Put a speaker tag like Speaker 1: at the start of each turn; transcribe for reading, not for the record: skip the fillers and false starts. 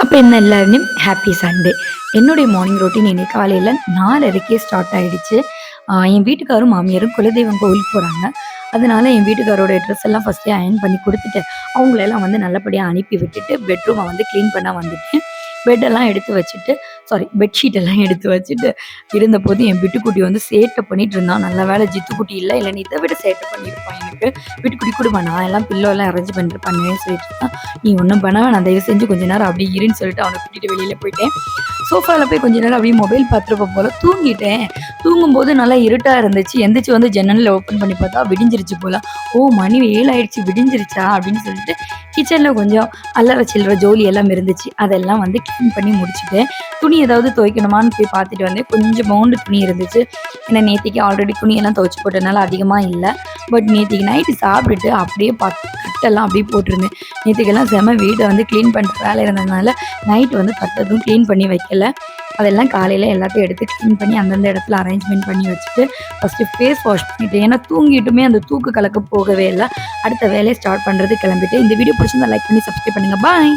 Speaker 1: அப்போ என்ன எல்லாருமே ஹாப்பி சண்டே. என்னுடைய மார்னிங் ரொட்டீன் இன்னைக்கு காலையில் 4:30க்கே ஸ்டார்ட் ஆகிடுச்சு. என் வீட்டுக்காரும் மாமியாரும் குலதெய்வம் கோவிலுக்கு போகிறாங்க. அதனால என் வீட்டுக்காரோட ட்ரெஸ் எல்லாம் ஃபஸ்ட்டே அயர்ன் பண்ணி கொடுத்துட்டு அவங்களெல்லாம் வந்து நல்லபடியாக அனுப்பி விட்டுட்டு பெட்ரூமை வந்து க்ளீன் பண்ண வந்துட்டேன். பெட்டெல்லாம் எடுத்து வச்சுட்டு பெட்ஷீட் எல்லாம் எடுத்து வச்சுட்டு இருந்தபோது என் பிட்டுக்குட்டி வந்து சேட்டை பண்ணிட்டு இருந்தான். நல்ல வேலை ஜித்துக்குட்டி இல்லை நீ இதை விட சேட்டை பண்ணியிருப்பான். எனக்கு பிட்டுக்குட்டி கொடுமா, நான் எல்லாம் பில்லோ எல்லாம் அரேஞ்ச் பண்ணிட்டு பண்ணேன்னு சொல்லிட்டு இருக்கான். நீ ஒன்றும் பண்ண வேணாம், தயவு செஞ்சு கொஞ்ச நேரம் அப்படி இருன்னு சொல்லிட்டு அவனை கூட்டிகிட்டு வெளியில் போயிட்டேன். சோஃபாவில் போய் கொஞ்ச நேரம் அப்படியே மொபைல் பார்த்துருப்ப போல் தூங்கிட்டேன். தூங்கும்போது நல்லா இருட்டாக இருந்துச்சு. எந்திரிச்சு வந்து ஜன்னலில் ஓப்பன் பண்ணி பார்த்தா விடிஞ்சிருச்சு போல். ஓ மணி 7 ஆயிடுச்சு, விடிஞ்சிருச்சா அப்படின்னு சொல்லிட்டு கிச்சனில் கொஞ்சம் அல்லற சில்லற ஜோலி எல்லாம் இருந்துச்சு. அதெல்லாம் வந்து க்ளீன் பண்ணி முடிச்சுட்டேன். துணி ஏதாவது துவைக்கணுமான்னு போய் பார்த்துட்டு வந்தேன். கொஞ்சம் மவுண்டு துணி இருந்துச்சு. ஏன்னா நேற்றுக்கு ஆல்ரெடி துணியெல்லாம் துவைச்சி போட்டதுனால அதிகமாக இல்லை. பட் நேற்றுக்கு நைட்டு சாப்பிட்டுட்டு அப்படியே கட்டெல்லாம் அப்படியே போட்டிருந்தேன். நேற்றுக்கெல்லாம் செம வீடை வந்து க்ளீன் பண்ணுற வேலை இருந்ததுனால நைட்டு வந்து கட்டதும் க்ளீன் பண்ணி வைக்கல. அதெல்லாம் காலையில் எல்லாத்தையும் எடுத்து க்ளீன் பண்ணி அந்தந்த இடத்துல அரேஞ்ச்மெண்ட் பண்ணி வச்சுட்டு ஃபஸ்ட்டு ஃபேஸ் வாஷ் பண்ணிவிட்டேன். ஏன்னா தூங்கிட்டுமே அந்த தூக்கு கலக்க போகவே இல்லை. அடுத்த வேலையை ஸ்டார்ட் பண்ணுறது கிளம்பிட்டு. இந்த வீடியோ பிடிச்சிருந்தா லைக் பண்ணி சப்ஸ்கிரைப் பண்ணுங்கள். பாய்.